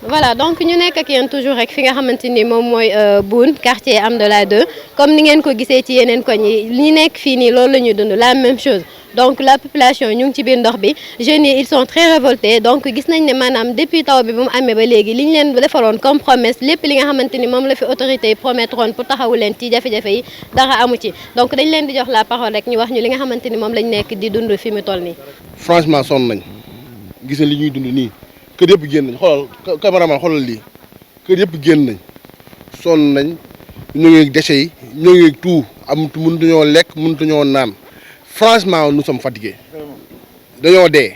voilà donc ñu nekk ak yéen toujours rek fi nga xamante ni moom mooy Boune quartier Hamdallah 2 comme ni ngeen ko gisee ci yeneen koñ yi li nekk fii nii loolu la ñuy dund la même chose donc la population ñu ngi ci biir ndox bi jeunes yi ils sont très révoltés donc gis nañ ne maanaam depuis taw bi bu mu amee ba léegi li ñu leen defaroon comme promesse lépp li nga xamante ni moom la fi autorités yi promettroon pour taxawu leen ci jafe-jafe yi dara amu ci donc dañ leen di jox la parole rek ñu wax ñu li nga xamante ni moom lañ nekk di dund fi mu toll nii. franchement sonn nañ gis nañ li ñuy dund nii. kër yëpp génn nañ xoolal cameraman xoolal lii kër yëpp génn nañ sonn nañ ñu ngi déchets yi ñu ngi tout mënutuñoo lekk mënutuñoo naan franchement nous sommes fatigués dañoo dee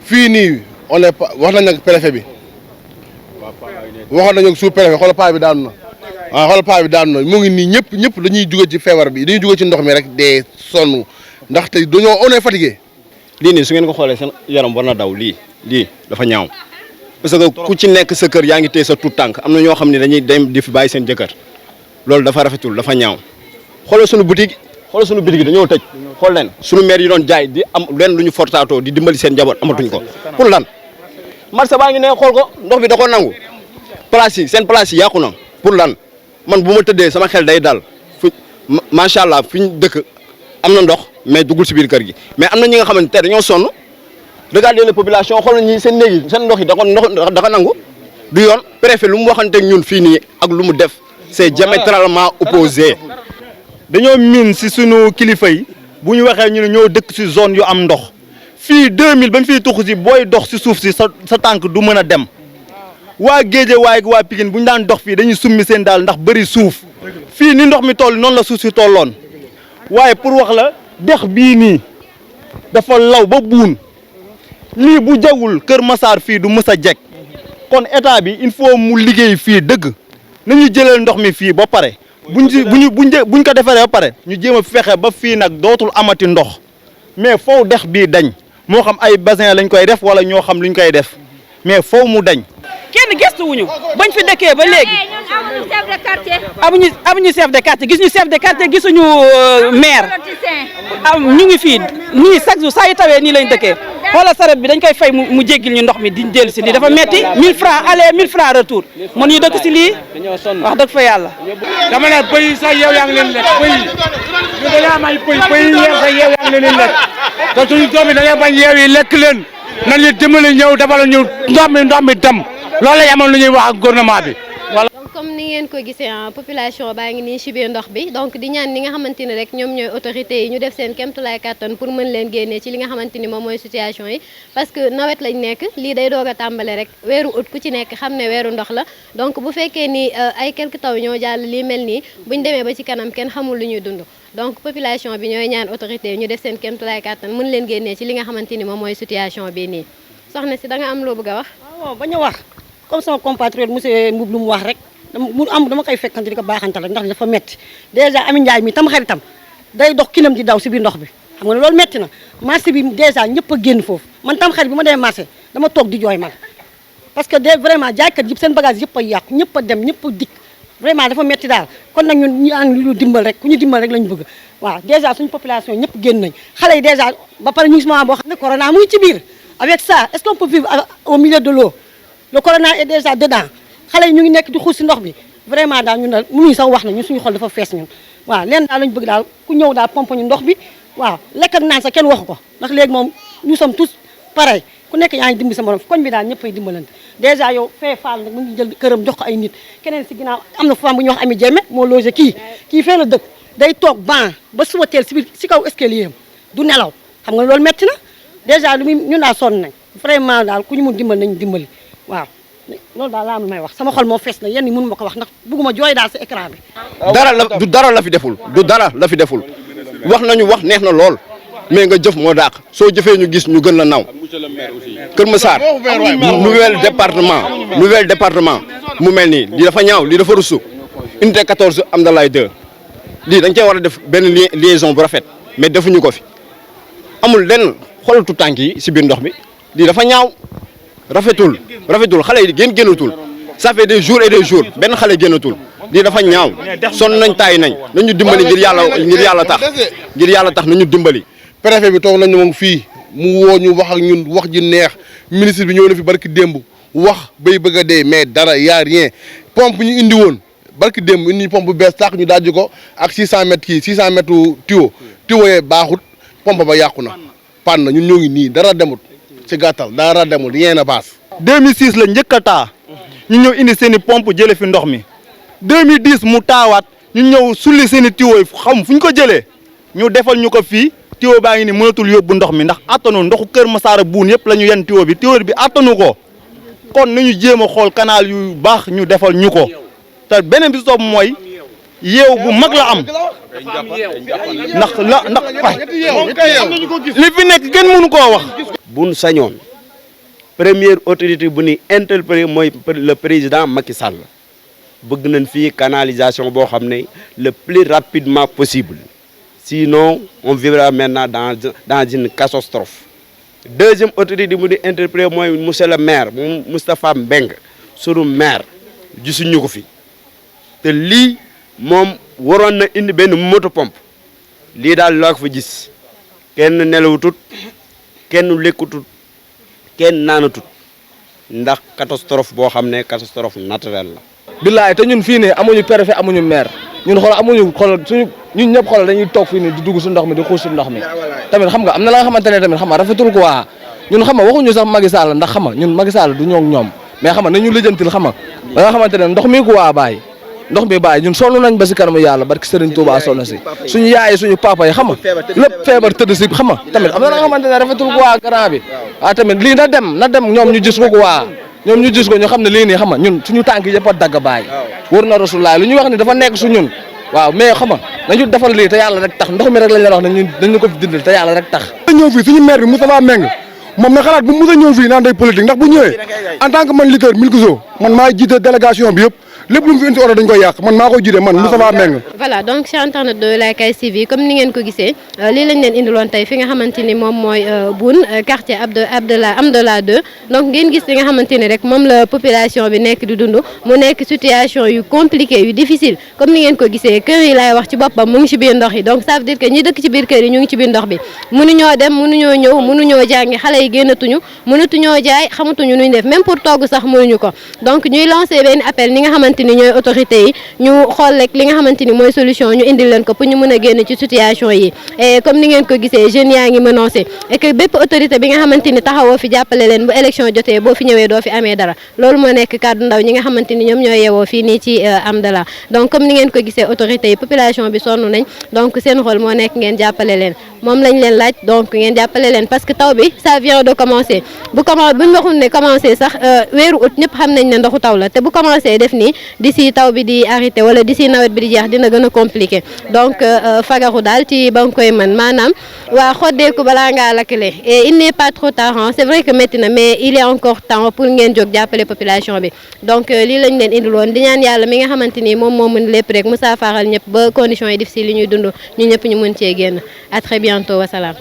fii nii on est wax nañ ak préfet bi waxoon nañu ak sous-préfet xoolal paa bi daanu na waaw xoolal paa bi daanu na mu ngi nii ñëpp dañuy jóge ci feebar bi dañuy jóge ci ndox mi rek dee sonn ndaxte dañoo on est fatigué. lii nii su ngeen ko xoolee seen yaram war na daw lii dafa ñaaw parce que ku ci nekk sa kër yaa ngi téye sa tout tànk am na ñoo xam ne dañuy dem di fi bàyyi seen jëkkër loolu dafa rafetul dafa ñaaw xoolal suñu boutique yi dañoo tëj xool leen suñu maire yi doon jaay di am leen lu ñu fortaatoo di dimbali seen njaboot amatuñ ko pour lan marché baa ngi ne xool ko ndox bi da ko nangu seen place yi yàqu na pour lan man bu ma tëddee sama xel day dal fu macha allah fi ñu dëkk am na ndox mais duggul si biir kër gi mais am na ñi nga xamante te dañoo sonn regardez les populations xool nañu seen néeg yi seen ndox yi da ko nangu du yoon préfet lu mu waxante ak ñun fii nii ak lu mu def c'est diamétralement opposé. dañoo miin si sunu kilifa yi bu ñu waxee ñu ne ñoo dëkk si zone yu am ndox fii 2000 ba mu fiy tuxu si booy dox si suuf si sa tànk du mën a dem waa Guédiawaye ak waa Pikine bu ñu daan dox fii dañuy summi seen daal ndax bëri suuf fii ni ndox mi toll noonu la suuf si tolloon waaye pour wax la dex bii nii dafa law ba buun. lii bu jawul Kër Massar fii du mës a jekk kon état bi il faut mu liggéey fii dëgg nañu jëlee ndox mi fii ba pare buñ ko defaree ba pare ñu jéem a fexe ba fii nag dootul amati ndox mais foofu dex bii dañ moo xam ay bassin lañ koy def wala ñoo xam luñ koy def mais foofu mu dañ. kenn gestu wuñu bañ fi dëkkee ba léegi amuñu chef de quartier gisuñu chef de quartier gisuñu maire ñu ngi fii nii chaque jour saa yu tawee nii lañ dëkkee xoolal saret bi dañ koy fay mu jéggil ñu ndox mi di dellu si lii dafa metti 1000 francs aller 1000 francs retour mën ñu dëkk si lii wax dëgg fa yàlla. dama ne bëy sax yow yaa ngi leen lekk bëy ñu dañoo am ay bëy yeew sax yow yaa ngi leen lekk te suñu doom yi dañoo bañ yeew yi lekk leen nañ leen dimbali ñëw defal ñu ndox mi dem loolu la ñu amoon lu ñuy wax ak gouvernement bi. comme ni ngeen ko gisee population baa ngi nii ci biir ndox bi donc di ñaan ñi nga xamante ni rek ñoom ñooy autorités yi ñu def seen kéemtulaay kàttan pour mën leen génnee ci li nga xamante ni moom mooy situation yi parce que nawet lañ nekk lii day doog a tàmbale rek weeru ut ku ci nekk xam ne weeru ndox la donc bu fekkee ni ay quelque taw ñoo jàll lii mel nii buñ demee ba ci kanam kenn xamul lu ñuy dund donc population bi ñooy ñaan autorités yi ñu def seen kéemtulaay kàttan mën leen génnee ci li nga xamante ni moom mooy situation bi nii soxna si da nga am loo bëgg a wax. waaw bañ a wax comme sama compatriote monsieur Mboub lu mu wax rek dama koy fekkante di ko baaxantal rek ndax dafa metti dèjà Ami Ndiaye mi tam xaritam day dox kinam di daw si biir ndox bi xam nga ne loolu metti na marché bi dèjà ñëpp a génn foofu man tam xarit bi ma demee marché dama toog di jooy man parce que vraiment jaaykat yëpp seen bagage yëpp a yàqu ñëpp a dem ñëpp a dikk vraiment dafa metti daal kon nag ñun ñu ànd lu dimbal rek ku ñu dimbal rek lañu bëgg waaw dèjà suñu population ñëpp génn nañ xale yi dèjà ba pare ñu ngi si moment boo xam ne corona mu ngi ci biir avec ça est-ce qu'on peut vivre au milieu de l'eau le corona est déjà dedans xale yi ñu ngi nekk di xuus si ndox bi vraiment daal ñun daal mënuñu sax wax na ñun suñu xol dafa fees ñun waaw leen daal lañu bëgg daal ku ñëw daal pompe ñu ndox bi waaw lekk ak naan sax kenn waxu ko ndax léegi moom nous sommes tous pareil ku nekk yaa ngi dimbali sa morom koñ bi daal ñëpp ay dimbalante dèjà yow fee faal nag mu ngi jël këram jox ko ay nit keneen si ginnaaw am na femme bu ñuy wax Ami Jéeme moo logé kii fee la dëkk day toog ban ba suba teel si biir si kaw escalier am du nelaw xam nga loolu metti na dèjà lu muy ñun daal sonn nañ vraiment daal ku ñu mun dimbali nañu dimbali waaw loolu daal laa am lu may wax sama xol moo fees na yenn yi mënu ma ko wax ndax bugguma jooy daal si écran bi. dara la fi deful wax nañu wax neex na lool mais nga jëf moo dàq soo jëfee ñu gis ñu gën la naw Kër Massar nouvel département mu mel nii lii dafa ñaaw lii dafa rusu unité 14 Hamdallah 2 lii dañ cee war a def benn liaison bu rafet mais defuñu ko fi amul lenn xoolatu tànk yi si biir ndox bi lii dafa ñaaw rafetul xale yi génnatul ça fait des jours et des jours benn xale génnatul lii dafa ñaaw sonn nañ taay nañu dimbali ngir yàlla tax nañu dimbali. préfet bi toog nañu moom fii mu woo ñu wax ak ñun wax ji neex ministre bi ñëw na fi barki démb wax bay bëgg a dee mais dara y a rien pompe ñu indi woon barki démb indi pompe bu bees sax ñu dajji ko ak 600 mètres kii 600 mètres tuyau yee baaxut pompe ba yàqu na pan na ñun ñoo ngi nii dara demut ci gàttal dara demut rien na paas 2006 la njëkk a taa ñu ñëw indi seen i pompe jële fi ndox mi 2010 mu taawaat ñu ñëw sulli seen i tuyau yi xam fu ñu ko jëlee ñu defal ñu ko fii tuyau baa ngi ni mënatul yóbbu ndox mi ndax attanu ndoxu Kër Massara buun yëpp la ñu yenn tuyau bi attanu ko kon nañu jéem a xool canal yu baax ñu defal ñu ko te beneen bi soob mooy yeew bu mag la am ndax li fi nekk kenn mënu koo wax. buñ sañoon première autorité bu ñuy interpellé mooy le président Macky Sall bëgg nañ fii canalisation boo xam ne le plus rapidement possible sinon on vivra maintenant dans une catastrophe. Deuxième autorité bu ñuy interpellé mooy monsieur le maire Moustapha Mbeng sunu maire gisuñu ko fi te lii moom waroon na indi benn moto pompe lii daal loo ko fa gis kenn nelawutut kenn lekkutut kenn naanatut ndax catastrophe boo xam ne catastrophe naturelle la. billaay te ñun fii ne amuñu préfet amuñu maire ñun xool amuñu xool suñu ñun ñëpp xool dañuy toog fii nii di dugg su ndox mi di xuus su ndox mi tamit xam nga am na la nga xamante ne tamit xam nga rafetul quoi ñun xam nga waxuñu sax Macky Sall ndax xam nga ñun Macky Sall du ñoom mais xam nga nañu lijjantil xam nga da nga xamante ne ndox mi quoi bàyyi ndox mi bàyyi ñun sonn nañ ba si kanamu yàlla barki Serigne Touba sonn si suñu yaay suñu papa yi xam nga lépp feebar tëdd si xam nga tamit am na la nga xamante ne rafetul quoi grand bi tamit lii na dem ñoom ñu gis ko quoi ñoom ñu gis ko ñu xam ne lii nii xam nga ñun suñu tànk yëpp a dagg bàyyi wër na Rasulullah lu ñuy wax ni dafa nekk su ñun waaw mais xam nga nañu defal lii te yàlla rek tax ndox mi rek lañ leen wax ne ñun dañu ko fi dindal te yàlla rek tax ñëw fii suñu maire bi Moustapha Meng moom na xalaat bu mu a ñëw fii naan day politique ndax bu ñëwee en tant que man leader Milkzo man maa jiite délégation bi yëpp lépp lu mu fi indi oto dañ koy yàq man maa koy jiite man Moustapha Meng. voilà donc chers internautes de la KS TV comme ni ngeen ko gisee lii lañ leen indiloon tey fi nga xamante ni moom mooy Boune quartier Amdallah 2 donc ngeen gis li nga xamante ni rek moom la population bi nekk di dund mu nekk situation yu compliqué yu difficile comme ni ngeen ko gisee kër yi laay wax ci boppam mu ngi ci biir ndox yi donc ça veut dire que ñi dëkk ci biir kër yi ñu ngi ci biir ndox bi mënuñoo dem mënuñoo ñëw mënuñoo jàngi xale yi génnatuñu mënatuñoo jaay xamatuñu nuñ def même pour togg sax mënuñu ko donc ñuy lancer benn appel ñi nga xamante ni ñooy autorité yi ñu xool rek li nga xamante ni mooy solution ñu indil leen ko pour ñu mën a génn ci situation yi et comme ni ngeen ko gisee jeunes yaa ngi menacé et que bépp autorité bi nga xamante ni taxawoo fi jàppale leen bu élection jotee boo fi ñëwee doo fi amee dara loolu moo nekk kàddu ndaw ñi nga xamante ni ñoom ñooy yeewoo fii nii ci Amdallah donc comme ni ngeen ko gisee autorité yi population bi sonn nañ donc seen rôle moo nekk ngeen jàppale leen moom lañ leen laaj donc ngeen jàppale leen parce que taw bi ça vient de commencer buñ waxul ne commencé sax weeru août ñëpp xam nañ ne ndoxu taw la te bu commencé def nii d'ici taw bi di arrêté wala d'ici nawet bi di jeex dina gën a compliqué donc fagaru daal ci ba nga koy mën maanaam waa xoddeeku balaa ngaa lakkale et il n'est pas trop tard c'est vrai que métti na mais il est encore temps pour ngeen jóg jàppale population bi donc lii lañ leen indiloon di ñaan yàlla mi nga xamante ni moom moo mën lépp rek mu saafaral ñëpp ba conditions yi difficiles yi ñuy dund ñu ñëpp ñu mën cee génn à très bientôt wasalaam